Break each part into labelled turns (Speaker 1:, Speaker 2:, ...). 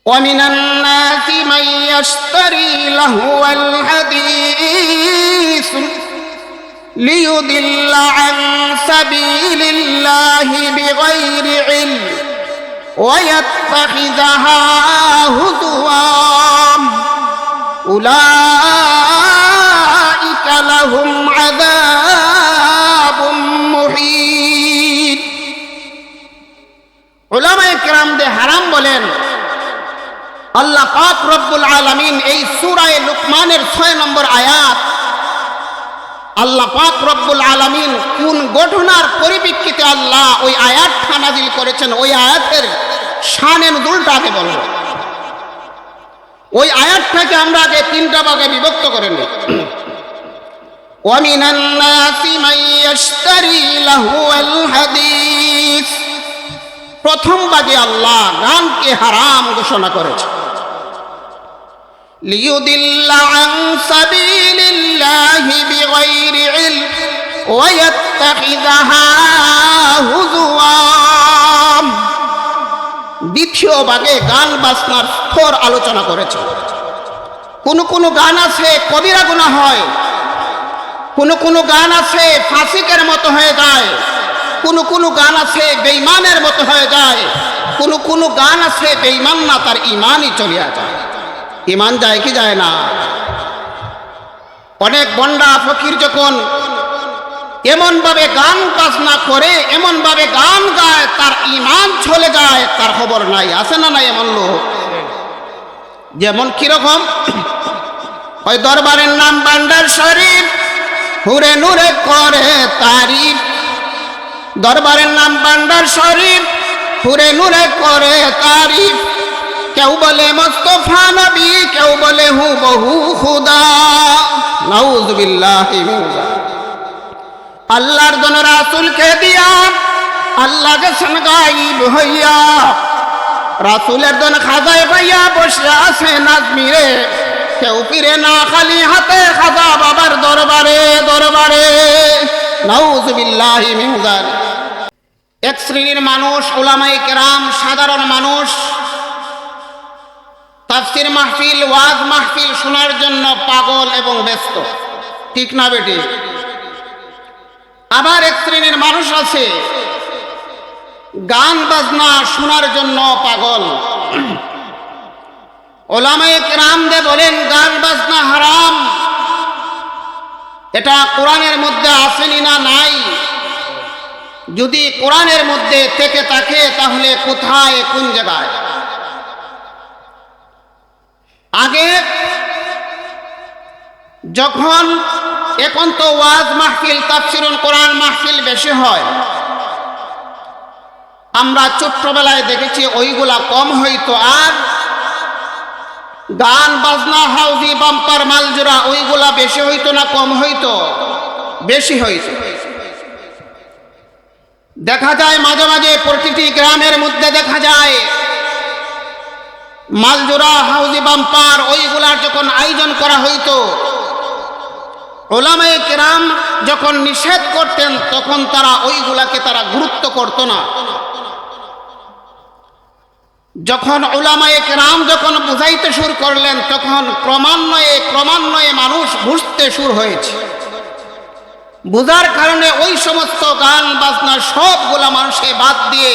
Speaker 1: ومن الناس من يشتري لهو الحديث ليضل عن سبيل الله بغير علم ويتخذها هزوا أولئك لهم عذاب مهين উলামায়ে কেরামদের হারাম বলেন আল্লাহ পাক রব্বুল আলামিন এই সূরা লুকমানের 6 নম্বর আয়াত আল্লাহ পাক রব্বুল আলামিন কোন ঘটনার পরিপ্রেক্ষিতে আল্লাহ ওই আয়াতটা নাযিল করেছেন ওই আয়াতের শানে নুজুলটা আগে বলবো। ওই আয়াতটাকে আমরা আগে তিনটা ভাগে বিভক্ত করে নিই। ওয়ামিনান নাসি মান ইয়াশতারি লাহুল হাদিস, প্রথম ভাগে আল্লাহ গানকে হারাম ঘোষণা করেছেন। লিয়ুদিল্লা আন সাবিলিল্লাহি বিগাইরি ইলম ওয়া ইয়াত্তাখিযাহা হুজুয়া, দ্বিতীয় ভাগে গান বাজনার স্তর আলোচনা করেছে। কোন গান আছে কবিরা গুনাহ হয়, কোন গান আছে ফাসিকের মতো হয়ে যায়, কোন গান আছে বেঈমানের মতো হয়ে যায়, কোন গান আছে বেঈমান না তার ঈমানই চলে যায়। ঈমান যায় কি যায় না? অনেক বন্ডা ফকির যখন এমন ভাবে গান বাজনা করে, এমন ভাবে গান গায়, তার ঈমান চলে যায়, তার খবর নাই। আছে না নাই এমন লোক? যেমন কিরকম, ওই দরবারের নাম ভান্ডার শরীফ, হুরে নুরে করে তারিফ। দরবারের নাম ভান্ডার শরীফ, হুরে নুরে করে তারিফ। কেউ বলে মুস্তাফা নবী, কেউ বলে হুবহু খুদা। নাউযুবিল্লাহি মিন যালিক। আল্লাহর জন্য রাসূলকে দিয়া আল্লাহ গেছেন গায়েব হইয়া, রাসূলের জন্য খাজায় পাইয়া বসে আছে নাজমিরে। কেউ ফিরে না খালি হাতে খাজা বাবার দরবারে দরবারে। নাউযুবিল্লাহি মিন যালিক। এক শ্রেণীর মানুষ উলামায়ে কেরাম, সাধারণ মানুষ তাফসীর মাহফিল, ওয়াজ মাহফিল শোনার জন্য পাগল এবং ব্যস্ত, ঠিক না বেটি? আবার এক শ্রেণীর মানুষ আছে গান বাজনা শোনার জন্য পাগল। উলামায়ে কেরামদের বলেন গান বাজনা হারাম। এটা কোরআনের মধ্যে আসেনি না নাই? যদি কোরআনের মধ্যে থেকে থাকে তাহলে কোথায়, কোন জায়গায়? আগে যখন, এখন তো ওয়াজ মাহফিল, তাফসীরুল কোরআন মাহফিল বেশি হয়, আমরা ছোট্টবেলায় দেখেছি ওইগুলা কম হইতো। আর গান বাজনা, হাউজি, বাম্পার, মালজোড়া ওইগুলা বেশি হইতো না কম হইতো? বেশি হইতো। দেখা যায় মাঝে মাঝে প্রতিটি গ্রামের মধ্যে দেখা যায় মালজোড়া, হাউজি, বাম্পার ওইগুলার যখন আয়োজন করা হইতো, উলামায়ে কেরাম যখন নিষেধ করতেন তখন তারা ওইগুলাকে তারা গুরুত্ব করত না। যখন উলামায়ে কেরাম যখন বুঝাইতে শুরু করলেন তখন ক্রমান্বয়ে মানুষ বুঝতে শুরু হয়েছে। বুঝার কারণে ওই সমস্ত গান বাজনা সবগুলা মানুষে বাদ দিয়ে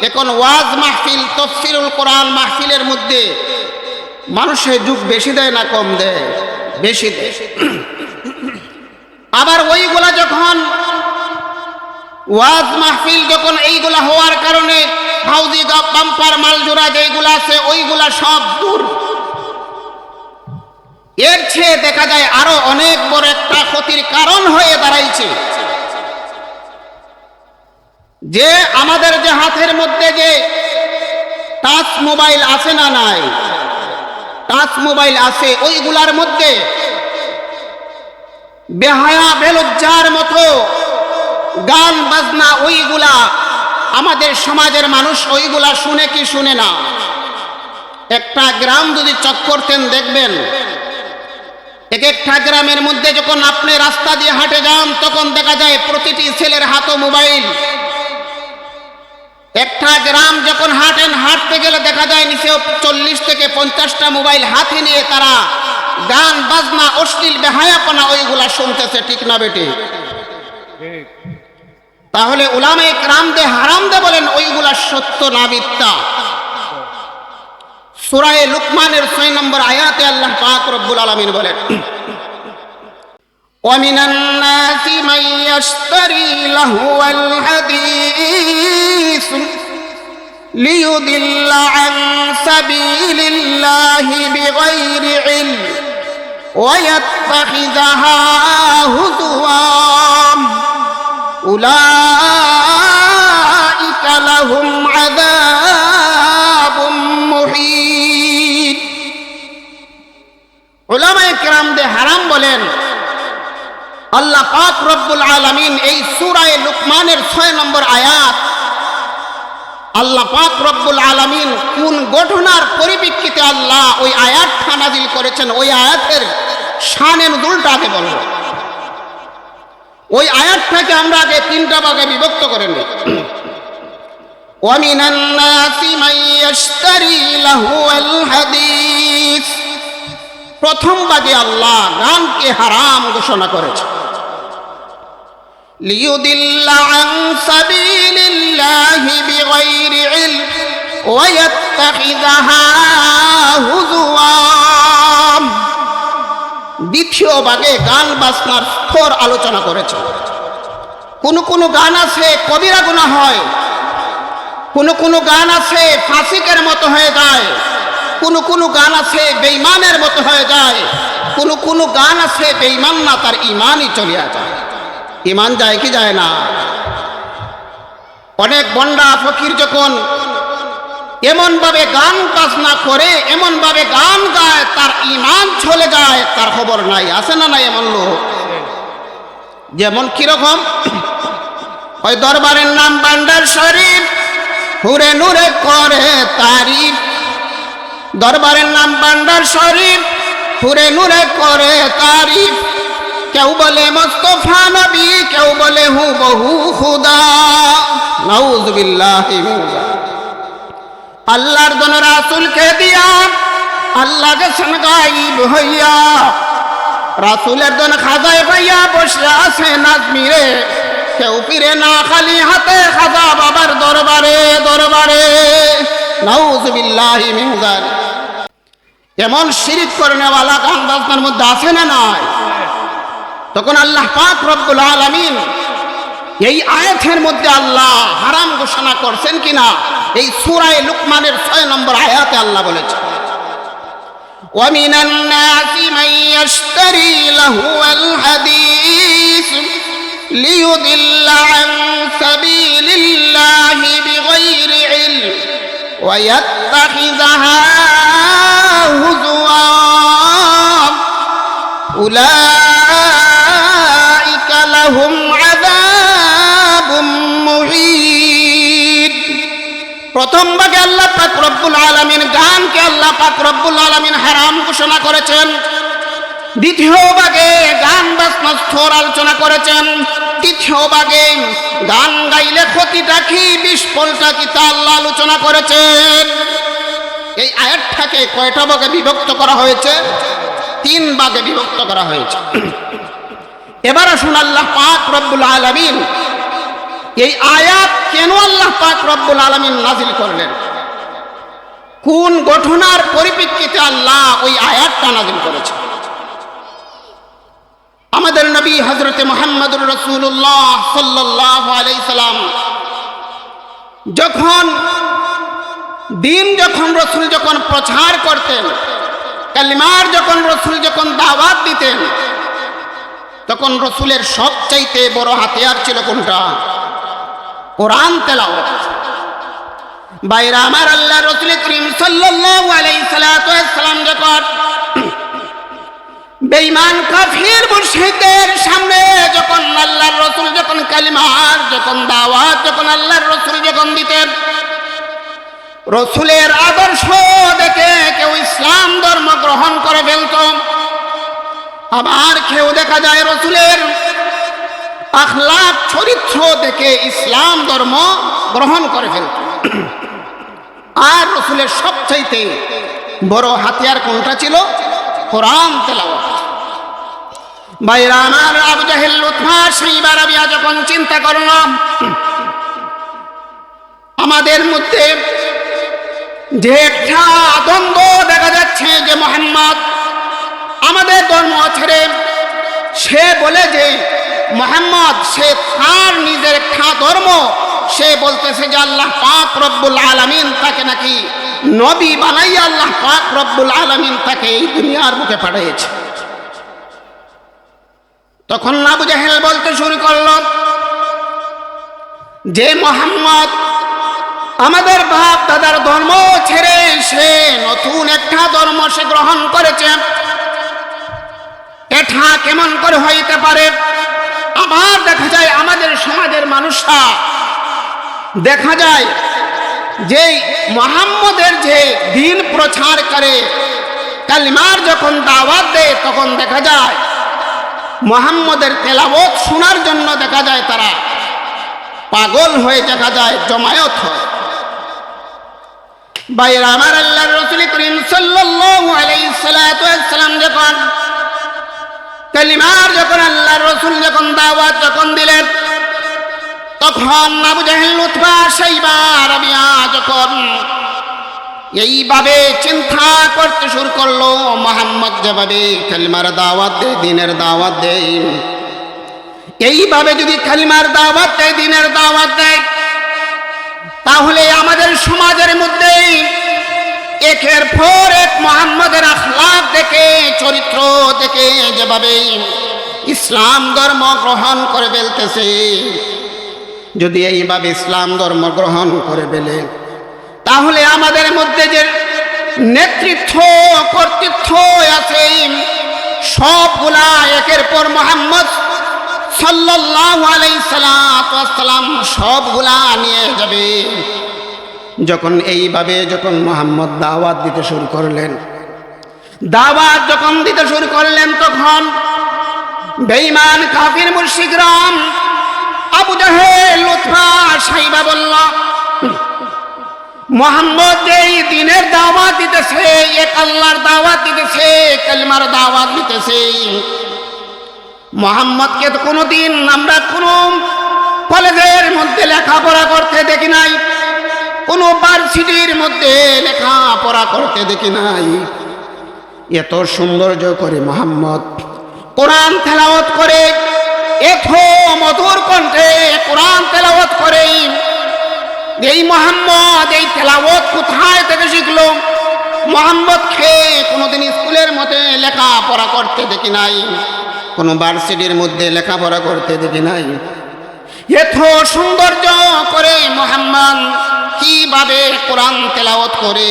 Speaker 1: এখন ওয়াজ মাহফিল, তাফসীরুল কোরআন মাহফিলের মধ্যে মানুষের যুগ বেশি দেয় না কম দেয়? বেশি দেয়। আবার ওইগুলা যখন ওয়াজ মাহফিল যখন এইগুলা হওয়ার কারণে হাউজি, বাম্পার, মালজোড়া যেগুলা আছে ওইগুলা সব দূর। এর চেয়ে দেখা যায় আরো অনেক বড় একটা ক্ষতির কারণ হয়ে দাঁড়াইছে যে আমাদের যে হাতের মধ্যে যে টাচ মোবাইল আছে না নাই? টাচ মোবাইল আছে, ওইগুলার মধ্যে বেহায়া বেলজ্জার মতো গান বাজনা ওইগুলা আমাদের সমাজের মানুষ ওইগুলা শুনে কি শুনে না? একটা গ্রাম যদি চক করতেন দেখবেন এক একটা গ্রামের মধ্যে যখন আপনি রাস্তা দিয়ে হাঁটে যান তখন দেখা যায় প্রতিটি ছেলের হাতে মোবাইল, একটা গ্রাম যখন হাঁটেন, হাঁটতে গেলে দেখা যায় নিচে 40 থেকে 50টা মোবাইল হাতে নিয়ে তারা গান বাজনা অশ্লীল বেহায়াপনা ওইগুলা শুনতেছে, ঠিক না বেটি? তাহলে উলামায়ে কেরামদে হারামদে বলেন ওইগুলা সত্য না মিথ্যা? সূরা লুকমানের 6 নম্বর আয়াতে আল্লাহ পাক রব্বুল আলামিন বলেন, وَمِنَ النَّاسِ مَن يَشْتَرِي لَهْوَ الْحَدِيثِ لِيُضِلَّ عَن سَبِيلِ اللَّهِ بِغَيْرِ عِلْمٍ وَيَتَّخِذَهَا هُزُوًا أُولَئِكَ لَهُمْ عَذَابٌ مُهِينٌ। উলামায়ে কেরামদে হারাম বলেন আল্লাহ পাক রব্বুল আলামিন এই সূরা লুকমানের 6 নম্বর আয়াত, আল্লাহ পাক রব্বুল আলামিন কোন ঘটনার পরিপ্রেক্ষিতে আল্লাহ ওই আয়াতটা নাযিল করেছেন, ওই আয়াতের শানে নুজুলটা আগে বলবো। ওই আয়াতটাকে আমরা আগে 3টা ভাগে বিভক্ত করে নিই। وَمِنَ النَّاسِ مَن يَشْتَرِي لَهْوَ الْحَدِيثِ, প্রথম ভাগে আল্লাহ গানকে হারাম ঘোষণা করেছে। লিয়ুদিল্লা আন সাবিলিল্লাহি বিগাইরি ইলম ওয়া ইয়াত্তাখিযাহা হুজুয়া। দ্বিতীয় ভাগে গান বাজনার স্তর আলোচনা করেছে। কোন গান আছে কবিরা গুনাহ হয়, কোন গান আছে ফাসিকের মতো হয়ে যায়, কোন গান আছে বেঈমানের মতো হয়ে যায়, কোন গান আছে বেঈমান না তার ঈমানই চলে যায়। ঈমান যায় কি যায় না? অনেক বন্ডা ফকির যখন এমন ভাবে গান বাজনা করে, এমন ভাবে গান গায়, তার ঈমান চলে যায়, তার খবর নাই। আছে না নাই এমন লোক? যেমন কিরকম, ওই দরবারের নাম ভান্ডার শরীফ, হুরে নুরে করে তারিফ। দরবারের নাম ভান্ডার শরীফ, হুরে নুরে করে তারিফ। কেউ বলে মুস্তাফা নবী, কেউ বলে হুবহু খুদা। নাউযুবিল্লাহি মিন যালিক। আল্লাহর জন রাসূলকে দিয়া আল্লাহ গেছেন গায়েব হইয়া, রাসূলের জন খাজায় পাইয়া বসে আছে নাজমিরে। কেউ ফিরে না খালি হাতে খাজা বাবার দরবারে দরবারে। নাউযুবিল্লাহি মিন যালিক। এমন শিরক করেনেওয়ালা গান বাজনার মধ্যে আছে না নাই? তখন আল্লাহ পাক রব্বুল আলামিন এই আয়াতের মধ্যে আল্লাহ হারাম ঘোষণা করছেন কিনা, এই সূরা লুকমানের 6 নম্বর আয়াতে আল্লাহ বলেছেন, وَمِنَ النَّاسِ مَن يَشْتَرِي لَهْوَ الْحَدِيثِ لِيُضِلَّ عَن سَبِيلِ اللَّهِ بِغَيْرِ عِلْمٍ وَيَتَّخِذَهَا هُزُوًا أُولَئِكَ لَهُمْ عَذَابٌ مُهِينٌ। প্রথম ভাগে আল্লাহ পাক রব্বুল আলামিন গানকে আল্লাহ পাক রব্বুল আলামিন হারাম ঘোষণা করেছেন। দ্বিতীয় ভাগে গান বাজনা স্তর আলোচনা করেছেন। তৃতীয় ভাগে গান গাইলে ক্ষতিটা কি, বিস্ফলটা কি, তা আল্লাহ আলোচনা করেছেন। এই আয়াতটাকে কয়টা ভাগে বিভক্ত করা হয়েছে? 3 ভাগে বিভক্ত করা হয়েছে। এবার আসুন আল্লাহ পাক রব্বুল আলামিন এই আয়াত কেন আল্লাহ পাক রব্বুল আলামিন নাজিল করলেন, কোন ঘটনার পরিপ্রেক্ষিতে আল্লাহ ওই আয়াতটা নাজিল করেছে। আমাদের নবী হযরতে মুহাম্মদুর রাসূলুল্লাহ সাল্লাল্লাহু আলাইহি সাল্লাম যখন রাসূল যখন প্রচার করতেন, কালিমার রাসূল যখন দাওয়াত দিতেন, তখন রাসূলের সবচাইতে বড় হাতিয়ার ছিল কোনটা? কোরআন তেলাওয়াত। বাইরা আমার, আল্লাহ রাসূল করিম সাল্লাল্লাহু আলাইহি সাল্লাম যখন বেঈমান কাফির মুশরিকদের সামনে যখন আল্লাহর রাসূল যখন কালিমার দাওয়াত যখন আল্লাহর রাসূল যখন দিতেন, রাসূলের আদর্শ দেখে কেউ ইসলাম ধর্ম গ্রহণ করে ফেলত। আবার কেউ দেখা যায় রাসূলের আখলাক চরিত্র দেখে ইসলাম ধর্ম গ্রহণ করে ফেলত। আর রসুলের সবচাইতে বড় হাতিয়ার কোনটা ছিল? কোরআন তেলাওয়াত। ভাইরা আমার, আবু জাহেল, উতবা, শাইবা, রাবিয়া যখন চিন্তা করলাম আমাদের মধ্যে যে একটা দ্বন্দ্ব দেখা যাচ্ছে যে মুহাম্মদ আমাদের ধর্ম ছেড়ে সে বলে যে মুহাম্মদ সে তার নিজের একটা ধর্ম, সে বলতেছে যে আল্লাহ পাক রব্বুল আলামিন তাকে নাকি নবী বানাইয়া আল্লাহ পাক রব্বুল আলামিন তাকে এই দুনিয়ার বুকে পাঠিয়েছে। তখন আবু জাহেল বলতে শুরু করল যে মুহাম্মদ আমাদের বাপ দাদার ধর্ম ছেড়ে সে নতুন একটা ধর্ম সে গ্রহণ করেছে, এটা কেমন করে হইতে পারে? আবার দেখা যায় আমাদের সমাজের মানুষরা দেখা যায় যে মুহাম্মদের যে দিন প্রচার করে, কালিমার যখন দাওয়াত দেয় তখন দেখা যায় মুহাম্মদের তেলাওয়াত শোনার জন্য দেখা যায় তারা পাগল হয়ে দেখা যায় জমায়েত হয়। ভাইরা আমার, আল্লাহর রাসূল করিম সাল্লাল্লাহু আলাইহি সাল্লাম যখন কালিমার যখন আল্লাহর রাসূল যখন দাওয়াত যখন দিলেন তখন আবু জাহেল, উতবা, শাইবা, রাবিয়া যখন এইভাবে চিন্তা করতে শুরু করলো মুহাম্মদ যেভাবে কালিমার দাওয়াত দেয়, দিনের দাওয়াত দেয়, এইভাবে যদি কালিমার দাওয়াত দেয়, দিনের দাওয়াত দেয়, তাহলে আমাদের সমাজের মধ্যে একের পর এক মুহাম্মদের আখলাক দেখে, চরিত্র দেখে যেভাবে ইসলাম ধর্ম গ্রহণ করে ফেলতেছে, যদি এইভাবে ইসলাম ধর্ম গ্রহণ করে ফেলে তাহলে আমাদের মধ্যে যে নেতৃত্ব কর্তৃত্ব আছে সবগুলা একের পর মুহাম্মদ সাল্লাল্লাহু আলাইহি সাল্লাম সবগুলা নিয়ে যাবে। যখন এইভাবে যখন মুহাম্মদ দাওয়াত দিতে শুরু করলেন, দাওয়াত যখন দিতে শুরু করলেন তখন বেঈমান কাফির মুশরিকরা আবু জাহেল, উতবা, শাইবা বলল মুহাম্মদ যেই দিনের দাওয়াত দিতেছে, এক আল্লাহর দাওয়াত দিতেছে, কালিমার দাওয়াত দিতেছে, মুহাম্মদকে তো কোনোদিন আমরা কোনো কলেজের মধ্যে লেখাপড়া করতে দেখি নাই, কোনো ভার্সিটির মধ্যে লেখাপড়া করতে দেখি নাই। এত সৌন্দর্য করে মুহাম্মদ কোরআন তেলাওয়াত করে, এত মধুর কণ্ঠে কোরআন তেলাওয়াত করে, এই মুহাম্মদ এই তেলাওয়াত কোথায় থেকে শিখলো? মুহাম্মদকে কোনোদিন স্কুলের মধ্যে লেখাপড়া করতে দেখি নাই, কোনো ভার্সিটির মধ্যে লেখাপড়া করতে দেখি নাই। এত সৌন্দর্য করে মুহাম্মদ কিভাবে কোরআন তেলাওয়াত করে?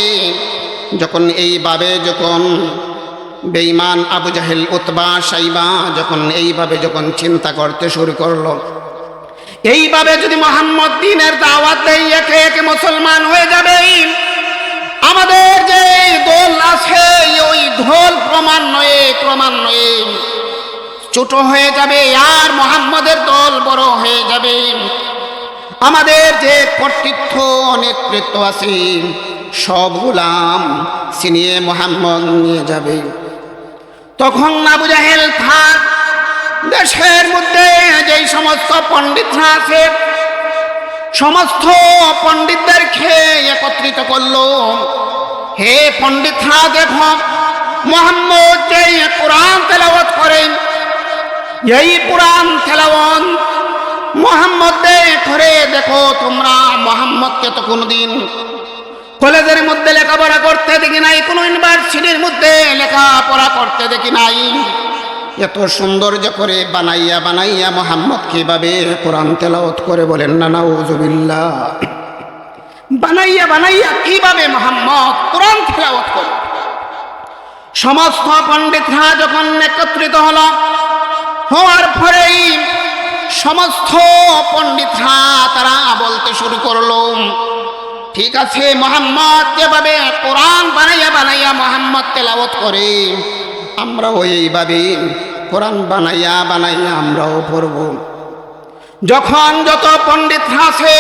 Speaker 1: যখন এইভাবে যখন বেঈমান আবু জাহেল, উতবা, শাইবা যখন এইভাবে যখন চিন্তা করতে শুরু করলো, এইভাবে যদি মুহাম্মদ দ্বীনের দাওয়াত দেয় একে একে মুসলমান হয়ে যাবে, আমাদের যে দল আছে ওই দল ক্রমান্বয়ে ছোট হয়ে যাবে, আর মুহাম্মদের দল বড় হয়ে যাবে। আমাদের যে কর্তৃত্ব নেতৃত্ব আছে সব গোলাম ছিনিয়ে মুহাম্মদ নিয়ে যাবে। তখন আবু জাহেল থাক দেশের মধ্যে যেই সমস্ত পণ্ডিতরা আছে সমস্ত পণ্ডিতদেরকে একত্রিত করলো, হে পণ্ডিতরা দেখো মুহাম্মদ যে কোরআন তেলাওয়াত করেন, এই কোরআন তেলাওয়াত মুহাম্মদ করে দেখো তোমরা, মুহাম্মদকে তো কোনোদিন কলেজের মধ্যে লেখাপড়া করতে দেখি নাই, কোনো ইউনিভার্সিটির মধ্যে লেখাপড়া করতে দেখি নাই। এত সৌন্দর্য করে বানাইয়া মুহাম্মদ কিভাবে কোরআন তেলাওয়াত করে? বলেন না নাউজুবিল্লাহ। বানাইয়া কিভাবে মুহাম্মদ কোরআন তেলাওয়াত করে? সমস্ত পণ্ডিতরা যখন একত্রিত হওয়ার পরেই সমস্ত পণ্ডিতরা তারা বলতে শুরু করলো, ঠিক আছে মুহাম্মদ যেভাবে কোরআন বানাইয়া মুহাম্মদ তেলাওয়াত করে, আমরাও এইভাবে কোরআন বানাইয়া আমরাও পড়ব। যখন যত পণ্ডিতরা আছে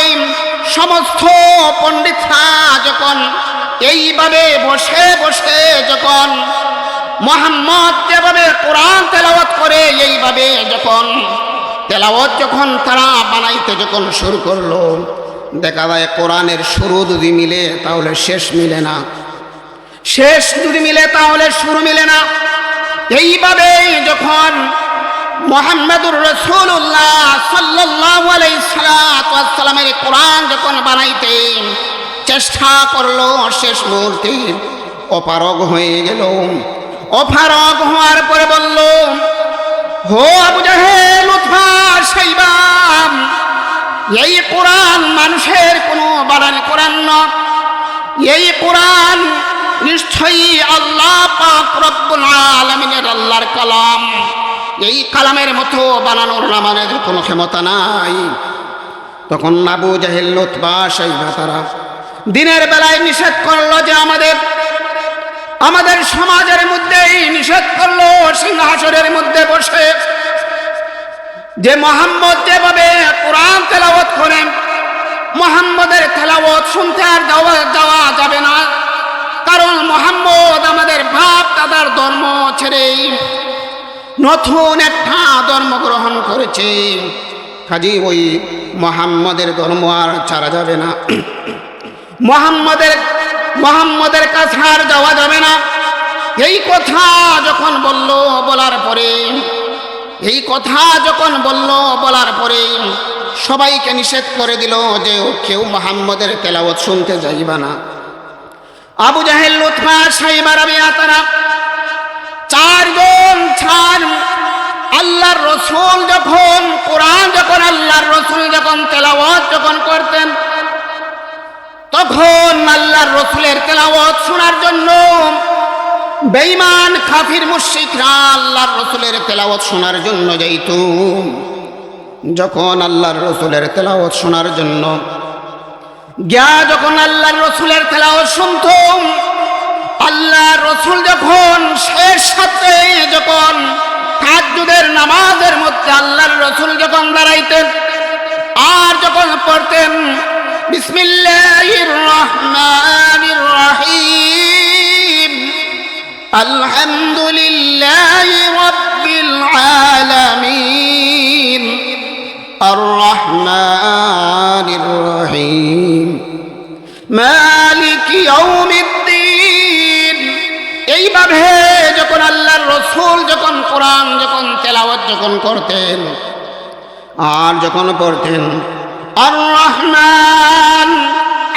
Speaker 1: সমস্ত পণ্ডিতরা যখন এইভাবে বসে বসে যখন মুহাম্মদ যেভাবে কোরআন তেলাওয়াত করে এইভাবে যখন তেলাওয়াত যখন তারা বানাইতে যখন শুরু করলো, দেখা যায় কোরআনের শুরু যদি মিলে তাহলে শেষ মিলে না, শেষ যদি মিলে তাহলে শুরু মিলে না। এইভাবে যখন মুহাম্মদুর রাসূলুল্লাহ সাল্লাল্লাহু আলাইহি সাল্লামের কোরআন যখন বানাইতে চেষ্টা করলো, শেষ মুহূর্তে অপারগ হয়ে গেল। অপারগ হওয়ার পরে বলল, হো আবু জাহেল, উতবা, শাইবা, এই কোরআন মানুষের কোনো বানানো কোরআন না, এই কোরআন নিশ্চয়ই আল্লাহ পাক রব্বুল আলামিনের আল্লাহর কালাম। এই কালামের মতো বানানোর আমাদের কোনো ক্ষমতা নাই। তখন আবু জাহেল, উতবা, শাইবা তারা দিনের বেলায় নিষেধ করলো যে আমাদের সমাজের মধ্যেই নিষেধ করলো সিংহাসনের মধ্যে বসে যে মুহাম্মদ যেভাবে কোরআন তেলাওয়াত করেন, মুহাম্মদের তেলাওয়াত শুনতে আর যাওয়া যাবে না, কারণ মুহাম্মদ আমাদের বাপ দাদার ধর্ম ছেড়ে নতুন একটা ধর্ম গ্রহণ করেছে, কাজী ওই মুহাম্মদের ধর্ম আর ছাড়া যাবে না, মুহাম্মদের কাছে আর যাওয়া যাবে না। এই কথা যখন বলার পরে সবাইকে নিষেধ করে দিল যে কেউ মুহাম্মদের তেলাওয়াত শুনতে যাইবা না। আবু জাহেল, উতবা, শাইবা, রাবিয়া তারা চারজন আল্লাহর রসুল যখন কোরআন আল্লাহর রসুল যখন তেলাওয়াত যখন করতেন, তখন আল্লাহর রসুলের তেলাওয়াত শোনার জন্য বেঈমান কাফির মুশরিকরা আল্লাহর রসুলের তেলাওয়াত শোনার জন্য যাইত। যখন আল্লাহর রসুলের তেলাওয়াত শোনার জন্য যখন আল্লাহর রসুলের তেলাওয়াত শুনত, আল্লাহর রসুল যখন শেষ সাথে যখন তাহাজ্জুদের নামাজের মধ্যে আল্লাহর রসুল যখন দাঁড়াইতেন আর যখন পড়তেন বিসমিল্লাহির রহমানির রহিম, আলহামদুলিল্লাহি রাব্বিল আলামিন, আর রহমানির রহিম, মালিকি ইয়াউমিদ্দিন, এইভাবে যখন আল্লাহর রসুল যখন কোরআন যখন তেলাওয়াত যখন করতেন আর যখন পড়তেন আর রহমান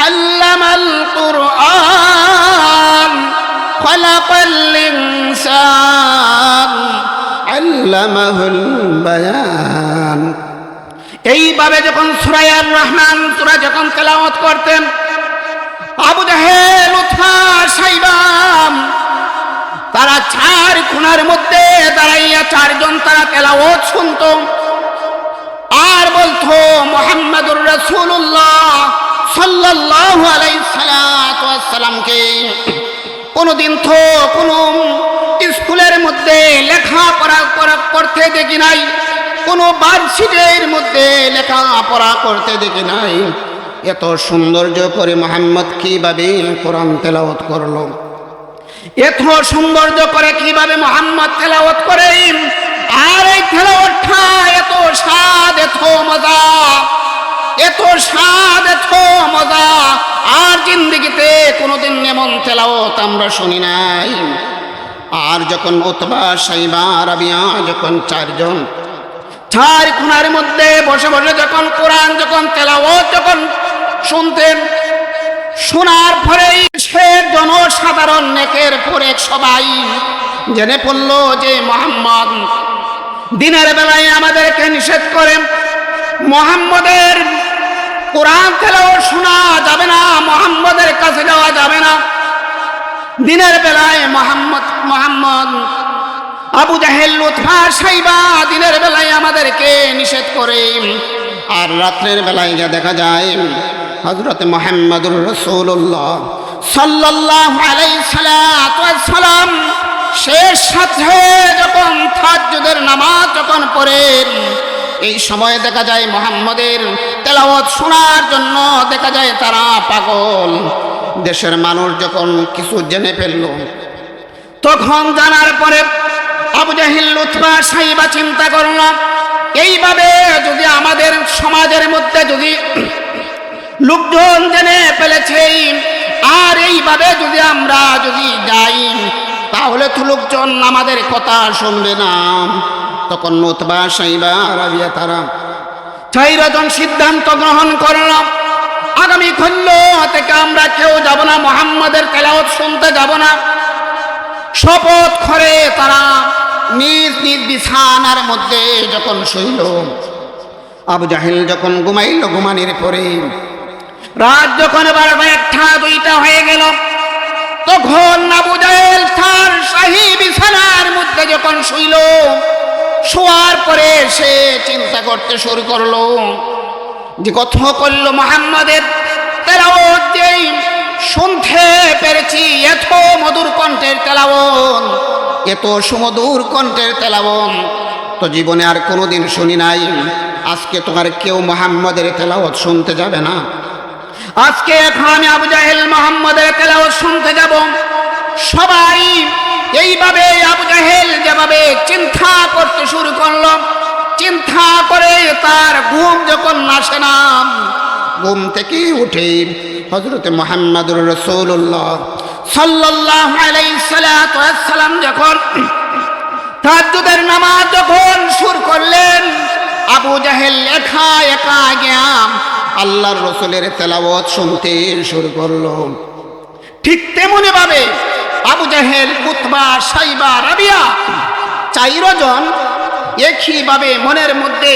Speaker 1: আল্লামাল কুরআন খালাকাল ইনসান আল্লামাহুল বায়ান, এইভাবে যখন সূরা আর রহমান সূরা যখন তেলাওয়াত করতেন, আবু জাহেল, উতবা, শাইবা তারা চার কোণার মধ্যে দাঁড়াইয়া চারজন তারা তেলাওয়াত শুনত আর বলতো মুহাম্মদুর রাসূলুল্লাহ সাল্লাল্লাহু আলাইহি সাল্লামকে কোনদিন তো কোন স্কুলের মধ্যে লেখাপড়া করতে দেখি নাই, কোন বার্ষিকের মধ্যে লেখাপড়া করতে দেখি নাই। এত সৌন্দর্য করে মুহাম্মদ কিভাবে কোরআন তেলাওয়াত করলো, এত সৌন্দর্য করে কিভাবে মুহাম্মদ তেলাওয়াত করেন, আর এই তেলাওয়াতটা এত স্বাদ, এত মজা, এত স্বাদ, এত মজা, আর জিন্দেগিতে কোনোদিন এমন তেলাওয়াত আমরা শুনি নাই। আর যখন উতবা, শাইবা, রাবিয়া যখন চারজন চার কোণার মধ্যে বসে বসে যখন কোরআন যখন তেলাওয়াত যখন শুনতেন, শোনার পরেই সে জনসাধারণ নেকের পরে সবাই জেনে পড়ল যে মুহাম্মদ দিনের বেলায় আমাদেরকে নিষেধ করেন, মুহাম্মদের কোরআন তেলাওয়াত শোনা যাবে না, মুহাম্মদের কাছে যাওয়া যাবে না। দিনের বেলায় মুহাম্মদ আবু জাহেল, উতবা, শাইবা দিনের বেলায় আমাদেরকে নিষেধ করে, আর রাত্রের বেলায় যা দেখা যায় হযরত মুহাম্মদুর রাসূলুল্লাহ সাল্লাল্লাহু আলাইহি সাল্লাম শেষ সাথে যখন তাহাজ্জুদের নামাজ যখন পড়েন, এই সময়ে দেখা যায় মুহাম্মদের তেলাওয়াত শোনার জন্য দেখা যায় তারা পাগল। দেশের মানুষ যখন কিছু জেনে ফেলল, তখন জানার পরে আবু জাহেল উতবা সাইবা চিন্তা করল, এইভাবে যদি আমাদের সমাজের মধ্যে যদি লোকজন জেনে ফেলেছে আর এইভাবে যদি আমরা যদি যাই, তাহলে তো লোকজন আমাদের কথা শুনবে না। তখন উতবা সাইবা রাবিয়া তারা 4 জন সিদ্ধান্ত গ্রহণ করল, আগামী খল্ল থেকে আমরা কেউ যাব না, মুহাম্মাদের তেলাওয়াত শুনতে যাব না। শপথ করে তারা নিজ নিজ বিছানার মধ্যে যখন শুইল, আবু জাহেল যখন ঘুমাইল, ঘুমানোর পরে রাত যখন 1টা 2টা হয়ে গেল, তখন আবু জাহেল তার শাহী বিছানার মধ্যে যখন শুইল, শোয়ার পরে সে চিন্তা করতে শুরু করলো যে কত করল মুহাম্মাদের তেলাওয়াত যেই শুনতে পেরেছি, এত মধুর কণ্ঠের তেলাওয়াত, এত সুমধুর কণ্ঠের তেলাওয়াত তো জীবনে আর কোনোদিন শুনি নাই। আজকে তোমার কেউ মুহাম্মাদের তেলাওয়াত শুনতে যাবে না। আজকে এখন আমি আবু জাহেল মুহাম্মাদের তেলাওয়াত শুনতে যাব। সবাই এইভাবে আবু জাহেল যেভাবে চিন্তা করতে শুরু করল, চিন্তা করে তার ঘুম যখন আসে না, ঘুম থেকে উঠে হযরত মুহাম্মদুর রাসূলুল্লাহ সাল্লাল্লাহু আলাইহি সাল্লাম যখন তাহাজ্জুদের নামাজ যখন শুরু করলেন, আবু জাহেল একা একা গিয়া আল্লাহর রাসূলের তেলাওয়াত শুনতে শুরু করলো। ঠিক তেমনি ভাবে আবু জাহেল, উতবা, সাইবা, রাবিয়া 4 জন একইভাবে মনের মধ্যে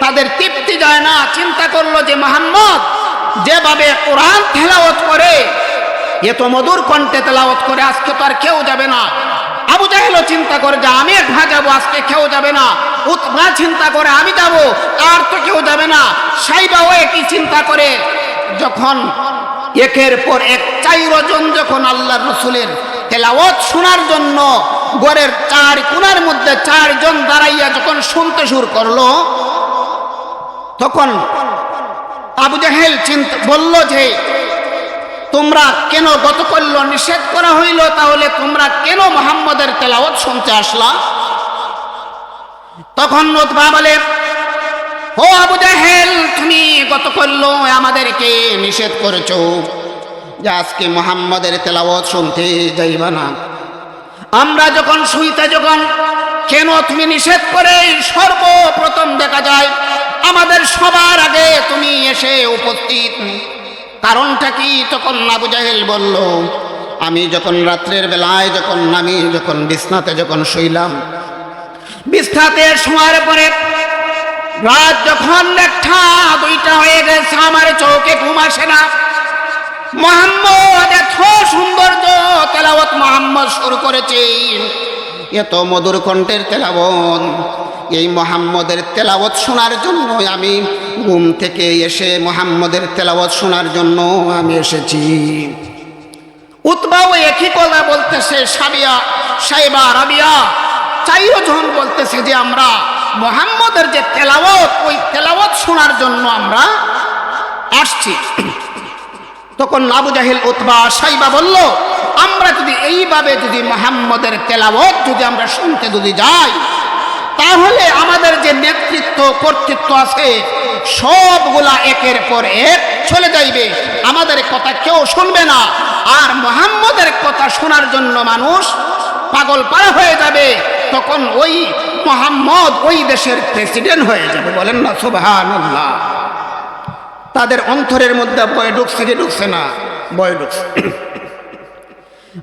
Speaker 1: তাদের তৃপ্তি যায় না, চিন্তা করলো যে মুহাম্মদ যেভাবে কোরআন তেলাওয়াত করে, এত মধুর কণ্ঠে তেলাওয়াত করে, আজকে তো আর কেউ যাবে না। আবু জাহেলও চিন্তা করে যে আমি একলা যাবো, আজকে কেউ যাবে না। উতবা চিন্তা করে আমি যাব, আর তো কেউ যাবে না। সাইবাও একই চিন্তা করে। যখন একের পর এক 4 জন যখন আল্লাহর রাসূলের তেলাওয়াত শোনার জন্য ঘরের 4 কোণার মধ্যে 4 জন দাঁড়াইয়া যখন শুনতে শুরু করলো, তখন আবু জাহেল বলল যে তোমরা কেন গত করল, নিষেধ করা হইল, তাহলে তোমরা কেন মুহাম্মাদের তেলাওয়াত শুনতে আসলা? তখন উতবা বলে, ও আবু জাহেল, তুমি গত করল আমাদেরকে নিষেধ করেছো যে আজকে মুহাম্মাদের তেলাওয়াত শুনতে যাইবা না। আমরা যখন শুইতে যখন কেন তুমি নিষেধ করে, সর্বপ্রথম দেখা যায় আমাদের সবার আগে তুমি এসে উপস্থিত, কারণটা কি? তখন আবু জাহেল বলল, আমি যখন রাত্রের বেলায় যখন বিছনাতে যখন শুইলাম, বিছনাতে শোয়ার পরে রাত যখন 1টা 2টা হয়ে গেছে, আমার চোখে ঘুম আসে না। মুহাম্মদ এত সৌন্দর্য তেলাওয়াত মুহাম্মদ শুরু করেছে, এত মধুর কণ্ঠের তেলাওয়াত, এই মুহাম্মদের তেলাওয়াত শোনার জন্য আমি ঘুম থেকে এসে মুহাম্মদের তেলাওয়াত শোনার জন্য আমি এসেছি। উতবাও একই কথা বলতেছে, সাইবা, রাবিয়া 4 জন বলতেছে যে আমরা মুহাম্মদের যে তেলাওয়াত, ওই তেলাওয়াত শোনার জন্য আমরা আসছি। তখন আবু জাহেল, উতবা, সাইবা বলল, আমরা যদি এইভাবে যদি মুহাম্মদের তেলাওয়াত যদি আমরা শুনতে যদি যাই, তাহলে আমাদের যে নেতৃত্ব কর্তৃত্ব আছে সবগুলা একের পর এক চলে যাইবে, আমাদের কথা কেউ শুনবে না, আর মুহাম্মদের কথা শোনার জন্য মানুষ পাগল পারা হয়ে যাবে। তখন ওই মুহাম্মদ ওই দেশের প্রেসিডেন্ট হয়ে যাবে। বলেন না সুবহানাল্লাহ। তাদের অন্তরের মধ্যে ভয় ঢুকছে কি ঢুকছে না? ভয় ঢুকছে।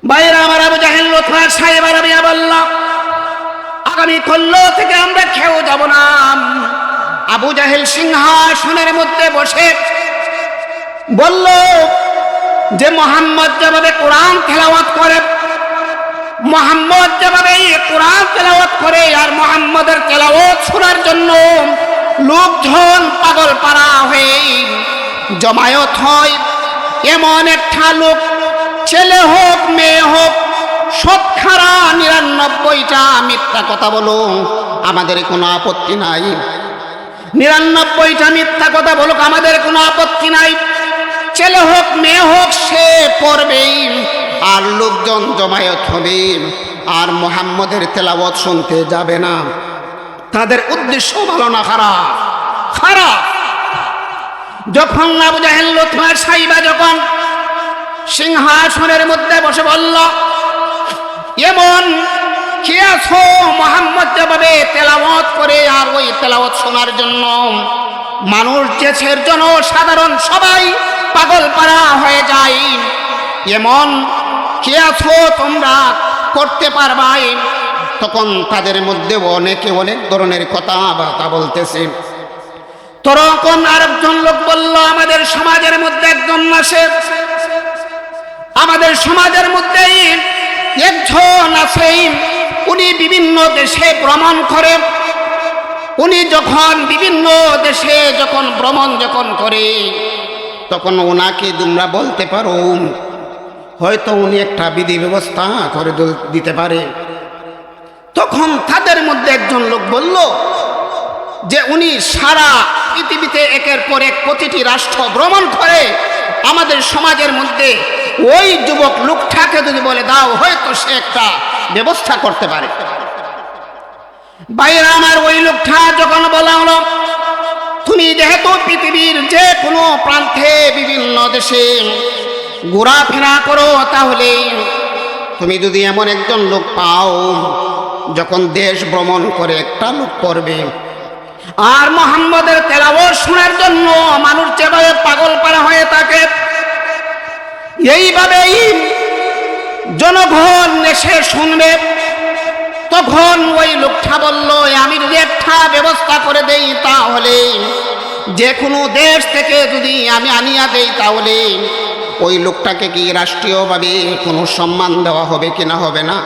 Speaker 1: বাইরে আমার আবু জাহেল, উতবা, সাইবা, রাবিয়া বলল, আগামী খল্ল থেকে আমরা কেউ যাব না। আবু জাহেল সিংহাসনের মধ্যে বসে বলল যে মুহাম্মদ যেভাবে কোরআন তেলাওয়াত করে, মুহাম্মদ যেভাবে কোরআন তেলাওয়াত করে, আর মুহাম্মদের তেলাওয়াত শোনার জন্য লোকজন পাগল পারা হয়ে জমায়েত হয়, এমন একটা লোক, ছেলে হোক মেয়ে হোক, 99টা মিথ্যা কথা বলো, আমাদের কোনো আপত্তি নাই। 99টা মিথ্যা কথা বলুক, আমাদের কোনো আপত্তি নাই। ছেলে হোক মেয়ে হোক সে পড়বেই, আর লোকজন জমায়েত হবে, আর মুহাম্মদের তেলাওয়াত শুনতে যাবে না। তাদের উদ্দেশ্য ভালো না, খারাপ খারাপ। যখন আবু জাহেল উতবা সাইবা যখন সিংহাসনের মধ্যে বসে বলল, এমন কে আছো মুহাম্মদ যেভাবে তেলাওয়াত করে, আর ওই তেলাওয়াত শোনার জন্য মানুষ দেশের জনসাধারণ সবাই পাগল পারা হয়ে যায়, এমন কে আছো তোমরা করতে পারবাই? তখন তাদের মধ্যে অনেকে অনেক ধরনের কথাবার্তা বলতেছে। তখন আরেকজন লোক বলল, আমাদের সমাজের মধ্যে একজন আছে, আমাদের সমাজের মধ্যেই একজন আছে, উনি বিভিন্ন দেশে ভ্রমণ করে। উনি যখন বিভিন্ন দেশে ভ্রমণ করে, তখন ওনাকে তোমরা বলতে পারো, হয়তো উনি একটা বিধি ব্যবস্থা করে দিতে পারে। তখন তাদের মধ্যে একজন লোক বলল যে উনি সারা পৃথিবীতে একের পর এক প্রতিটি রাষ্ট্র ভ্রমণ করে, আমাদের সমাজের মধ্যে ওই যুবক লোকটাকে যদি বলে দাও, হয়তো সে একটা ব্যবস্থা করতে পারে। বাইরে আমার ওই লোকটা যখন বলা হলো, তুমি যেহেতু পৃথিবীর যে কোনো প্রান্তে বিভিন্ন দেশে ঘোরাফেরা করো, তাহলে তুমি যদি এমন একজন লোক পাও, যখন দেশ ভ্রমণ করে একটা লোক করবে, আর মুহাম্মদের তেলাওয়াত শোনার জন্য মানুষ যেভাবে পাগল পারা হয়ে থাকে, এইভাবেই জনগণ এসে শুনবে। তখন ওই লোকটা বলল, আমি যদি একটা ব্যবস্থা করে দেই, তাহলে যে কোনো দেশ থেকে যদি আমি আনিয়া দেই, তাহলে ওই লোকটাকে কি রাষ্ট্রীয়ভাবে কোনো সম্মান দেওয়া হবে কিনা হবে না?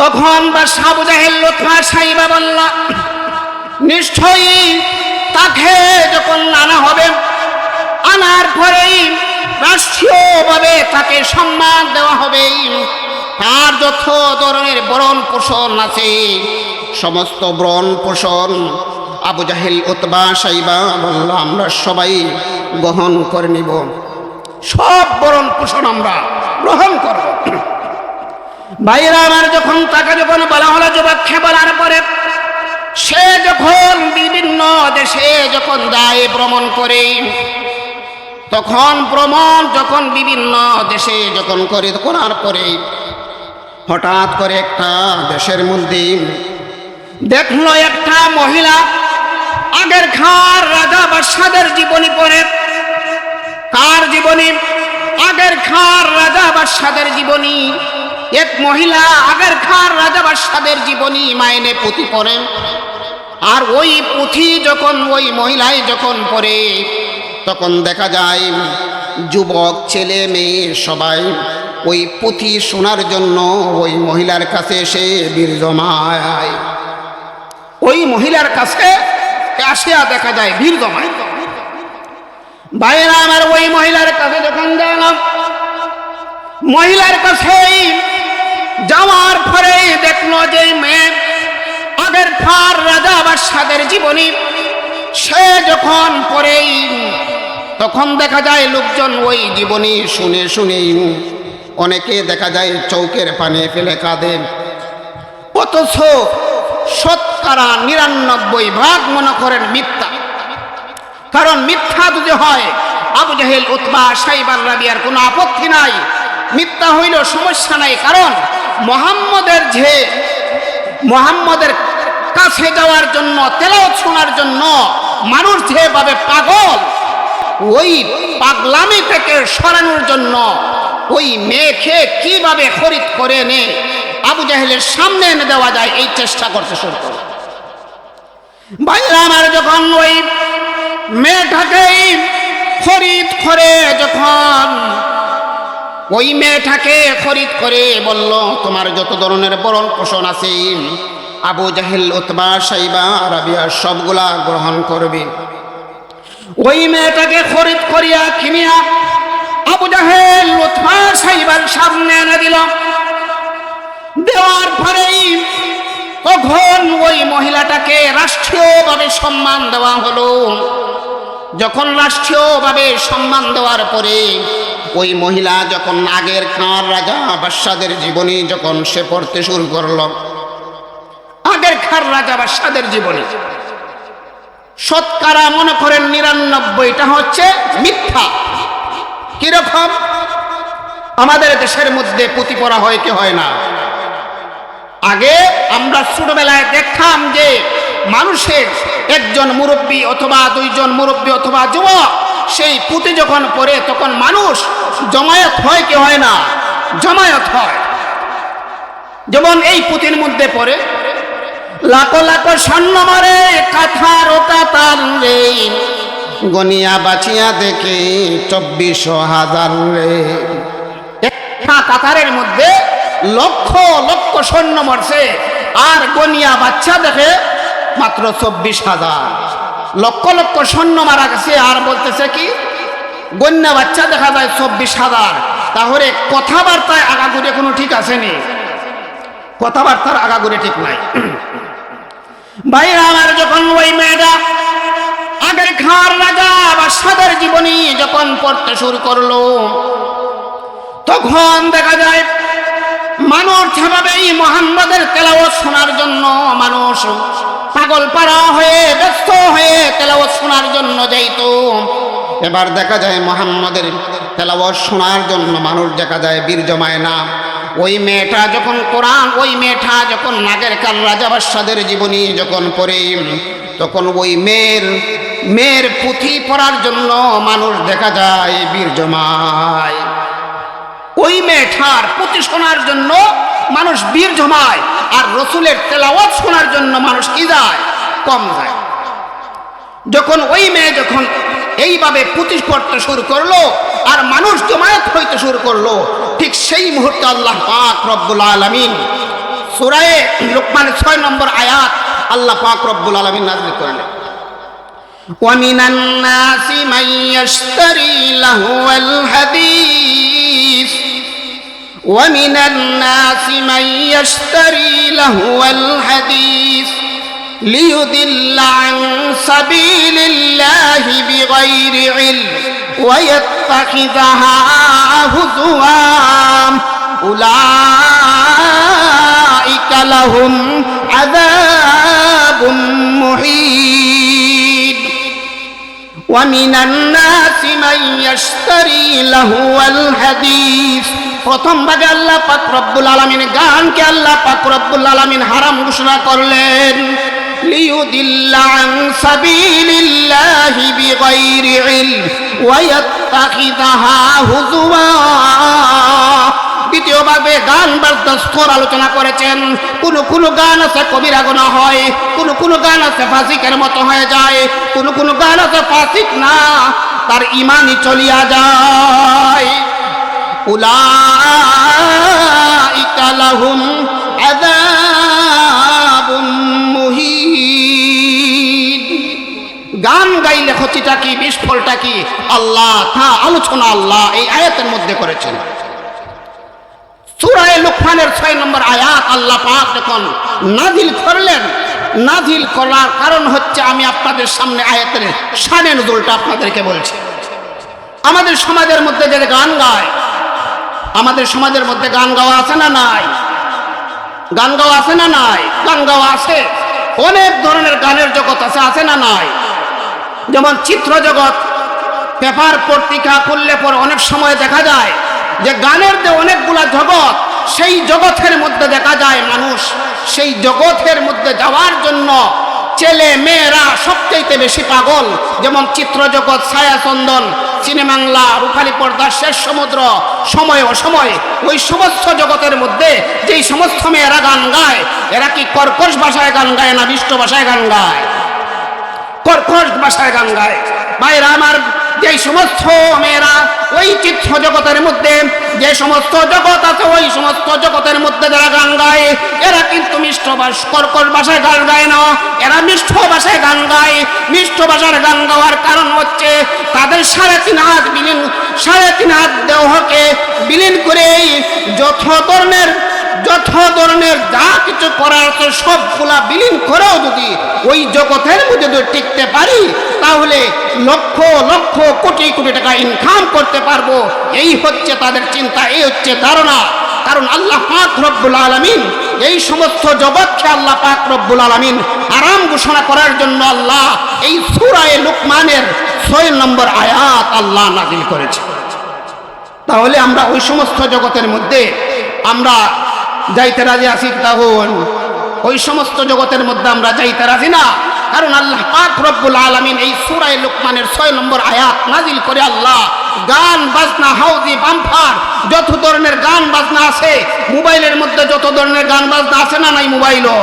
Speaker 1: তখন বাদশা আবু জাহেল উতবা সাইবা বলল, নিশ্চয়ই তাকে যখন আনা হবে, আনার পরেই রাষ্ট্রীয়ভাবে তাকে সম্মান দেওয়া হবে। তার যত ধরনের ভরণ পোষণ আছে, সমস্ত ভরণ পোষণ আবু জাহেল উতবা সাইবা বলল, আমরা সবাই গ্রহণ করে নিব, সব ভরণ পোষণ আমরা গ্রহণ করব। ভাইরা আমার, তাকে যখন বলা হলো যুবককে বলার পরে, সে যখন বিভিন্ন দেশে যায় ভ্রমণ করে, তখন বিভিন্ন দেশে করে করার পরে হঠাৎ করে একটা দেশের মধ্যে দেখলো একটা মহিলা আগের খার রাজা বাদশাদের জীবনী পড়ে। কার জীবনী? আগের খার রাজা বাদশাদের জীবনী। এক মহিলা আগের খার রাজা বাদশাদের জীবনী মাইনে পুঁথি পড়েন, আর ওই পুঁথি যখন ওই মহিলাই পড়ে, তখন দেখা যায় যুবক ছেলে মেয়ে সবাই ওই পুঁথি শোনার জন্য ওই মহিলার কাছে এসে ভিড় জমায়। ওই মহিলার কাছে আসিয়া দেখা যায় ভিড় জমায়। বাইরে আমার ওই মহিলার কাছে যখন গেলাম, মহিলার কাছেই যাওয়ার পরে দেখলো যে মেয়ে আগের ফার রাজা বাদশাদের জীবনী সে যখন পড়েই, তখন দেখা যায় লোকজন ওই জীবনী শুনে শুনেই অনেকে দেখা যায় চৌকের পানে ফেলে কাঁদে। অথচ 99% মনে করেন মিথ্যা। কারণ মিথ্যা যদি হয়, আবু জাহেল উতবা সাইবার রাবিয়ার কোনো আপত্তি নাই, মিথ্যা হইল সমস্যা নাই। কারণ মুহাম্মদের কাছে যাওয়ার জন্য, তেলাওয়াত শোনার জন্য মানুষ যেভাবে পাগল, ওই পাগলামি থেকে সরানোর জন্য ওই মেয়েকে কিভাবে খরিদ করে এনে আবু জাহেলের সামনে এনে দেওয়া যায়, এই চেষ্টা করতে শুরু করে। ভাইরা আমার, যখন ওই মেয়েটাকে খরিদ করে, যখন ওই মেয়েটাকে খরিদ করে বলল, তোমার যত ধরনের ভরণ পোষণ আছে আবু জাহেল উতবা সাইবা রাবিয়া সবগুলা গ্রহণ করবে। ওই মেয়েটাকে খরিদ করিয়া কিনিয়া আবু জাহেল উতবা সাইবার সামনে এনে দিল। দেওয়ার পরেই তখন ওই মহিলাটাকে রাষ্ট্রীয়ভাবে সম্মান দেওয়া হলো। যখন রাষ্ট্রীয়ভাবে সম্মান দেওয়ার পরে ওই মহিলা যখন আগের খাঁর রাজা বাদশাদের জীবনী যখন সে পড়তে শুরু করলো, আগের খাঁর রাজা বাদশাদের জীবনী শতকরা মনে করেন ৯৯টা হচ্ছে মিথ্যা। কিরকম? আমাদের দেশের মধ্যে পুঁথি পড়া হয় কি হয় না? আগে আমরা ছোটবেলায় দেখতাম যে মানুষের একজন মুরব্বী অথবা দুইজন মুরব্বী অথবা যুবক সেই পুঁথি যখন পড়ে তখন মানুষ জমায়েত হয় কি হয় না? জমায়েত হয়। যেমন এই পুঁথির মধ্যে পড়ে, লাখো লাখো স্বর্ণ মারে কাথার ও কাতার রে, গনিয়া বাঁচিয়া দেখে ২৪০০০ রে। একটা কাতারের মধ্যে লক্ষ লক্ষ স্বর্ণ মরছে, আর গনিয়া বাচ্চা দেখে মাত্র ২৪০০০। লক্ষ লক্ষ স্বর্ণ মারা গেছে, আর বলতেছে কি গন্যা বাচ্চা দেখা যায় ২৪০০০। তাহলে কথাবার্তায় আগাগুড়ে কোনো ঠিক আসেনি, কথাবার্তার আগাগুড়ে ঠিক নাই। ভাইরা আমার, যখন ওই মেয়েটা আগের খাঁর রাজা বাদশাদের জীবনী যখন পড়তে শুরু করলো, তখন দেখা যায় মানুষ যেভাবেই মুহাম্মদের তেলাওয়াত শোনার জন্য মানুষ পাগল পাড়া হয়ে ব্যস্ত হয়ে তেলাওয়াত শোনার জন্য যাইত। এবার দেখা যায় মুহাম্মদের তেলাওয়াত শোনার জন্য মানুষ দেখা যায় ভিড় জমায় না। ওই মেয়েটা যখন কোরআন, ওই মেয়েটা যখন আগের কাল রাজা বাদশাদের জীবনী যখন পড়ে, তখন ওই মেয়ের পুঁথি পড়ার জন্য মানুষ দেখা যায় ভিড় জমায়। ওই মেয়েটার পুঁথি শোনার জন্য মানুষ ভিড় জমায়, আর রসুলের তেলাওয়াত শোনার জন্য মানুষ কি যায়? কম যায়। যখন ওই মেয়ে যখন এইভাবে পুঁথি পড়তে শুরু করলো আর মানুষ জমায়েত হইতে শুরু করলো, ঠিক সেই মুহূর্তে আল্লাহ পাক রব্বুল আলামিন সূরা লুকমানের ৬ নম্বর আয়াত আল্লাহ পাক রব্বুল আলামিন নাযিল করলেন, وَمِنَ النَّاسِ مَن يَشْتَرِي لَهْوَ الْحَدِيثِ وَمِنَ النَّاسِ مَن يَشْتَرِي لَهْوَ الْحَدِيثِ لِيُضِلَّ عَن سَبِيلِ اللَّهِ بِغَيْرِ عِلْمٍ وَيَتَّخِذَهَا هُزُوًا أُولَئِكَ لَهُمْ عَذَابٌ مُّهِينٌ وَمِنَ النَّاسِ مَن يَشْتَرِي لَهْوَ الْحَدِيثِ। প্রথম ভাগে আল্লাহ পাক রব্বুল আলামিন গানকে আল্লাহ পাক রব্বুল আলামিন হারাম ঘোষণা করলেন, লিয়ুদিল্লা আন সাবিলিল্লাহি বিগাইরি ইলম ওয়া ইয়াত্তাখিযাহা হুজুয়া। দ্বিতীয় ভাগে গান বাজনা স্তর আলোচনা করেছেন। কোন গান আছে কবিরা গুনাহ হয়, কোন গান আছে ফাসিকের মতো হয়ে যায়, কোন গান আছে ফাসিক না, তার ঈমানই চলিয়া যায়। উলাইকা লাহুম আযাবুম মুহিন। গান গাইলে ক্ষতিটা কি, বিস্ফলটা কি? আল্লাহ তা আলোচনা আল্লাহ এই আয়াতের মধ্যে করেছেন। সূরা লুকমানের ৬ নম্বর আয়াত আল্লাহ পাক যখন নাজিল করলেন, নাজিল করার কারণ হচ্ছে আমি আপনাদের সামনে আয়াতের শানে নুজুলটা আপনাদেরকে বলছি। আমাদের সমাজের মধ্যে যে গান গায়, আমাদের সমাজের মধ্যে গান গাওয়া আছে না নাই? গান গাওয়া আছে না নাই? গান গাওয়া আছে। অনেক ধরনের গানের জগৎ আছে, আছে না নাই? যেমন চিত্র জগৎ, পেপার পত্রিকা করলে পর অনেক সময় দেখা যায় যে গানের যে অনেকগুলা জগৎ, সেই জগতের মধ্যে দেখা যায় মানুষ সেই জগতের মধ্যে যাওয়ার জন্য ছেলে মেয়েরা সবচেয়ে বেশি পাগল। যেমন চিত্র জগৎ, ছায়াচন্দন, সিনেমাংলা, রূপালী পর্দা, শেষ সমুদ্র, সময় অসময়, ওই সমস্ত জগতের মধ্যে যেই সমস্ত মেয়েরা গান গায়, এরা কি কর্কশ ভাষায় গান গায় না মিষ্ট ভাষায় গান গায়? কর্কশ ভাষায় গান গায়। ভাইরা আমার, যেই সমস্ত মেয়েরা ওই চিত্র জগতের মধ্যে যে সমস্ত জগৎ আছে, ওই সমস্ত জগতের মধ্যে যারা গান গায়, এরা কিন্তু মিষ্ট কর্কশ ভাষায় গান গায় না, এরা মিষ্ট ভাষায় গান গায়। মিষ্ট ভাষার গান গাওয়ার কারণ হচ্ছে তাদের ৩.৫ হাত দেহকে বিলীন করে যত ধরনের জীবনের যা কিছু করার আছে সবগুলা বিলীন করেও যদি ওই জগতের মধ্যে যদি টিকতে পারি, তাহলে লক্ষ লক্ষ কোটি কোটি টাকা ইনকাম করতে পারবো। এই হচ্ছে তাদের চিন্তা, এই হচ্ছে ধারণা। কারণ আল্লাহ পাক রব্বুল আলামিন এই সমস্ত জগৎকে আল্লাহ পাক রব্বুল আলামিন হারাম ঘোষণা করার জন্য আল্লাহ এই সূরা লুকমানের 6 নম্বর আয়াত আল্লাহ নাযিল করেছে। তাহলে আমরা ওই সমস্ত জগতের মধ্যে আমরা যাইতে রাজি আছি? তখন ওই সমস্ত জগতের মধ্যে আমরা যাইতে রাজি না। কারণ আল্লাহ পাক রব্বুল আলামিন এই সূরা লুকমানের 6 নম্বর আয়াত নাযিল করে আল্লাহ গান বাজনা, হাউজি বাম্পার, যত ধরনের গান বাজনা আছে, মোবাইলের মধ্যে যত ধরনের গান বাজনা আছে না নাই, মোবাইলও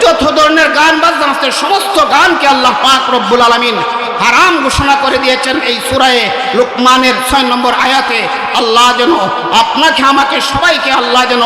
Speaker 1: যত ধরনের গান বাজনা আছে, সমস্ত গানকে আল্লাহ পাক রব্বুল আলামিন হারাম ঘোষণা করে দিয়েছেন এই সূরা লুকমানের 6 নম্বর আয়াতে। আল্লাহ যেন আপনাকে আমাকে সবাইকে আল্লাহ যেন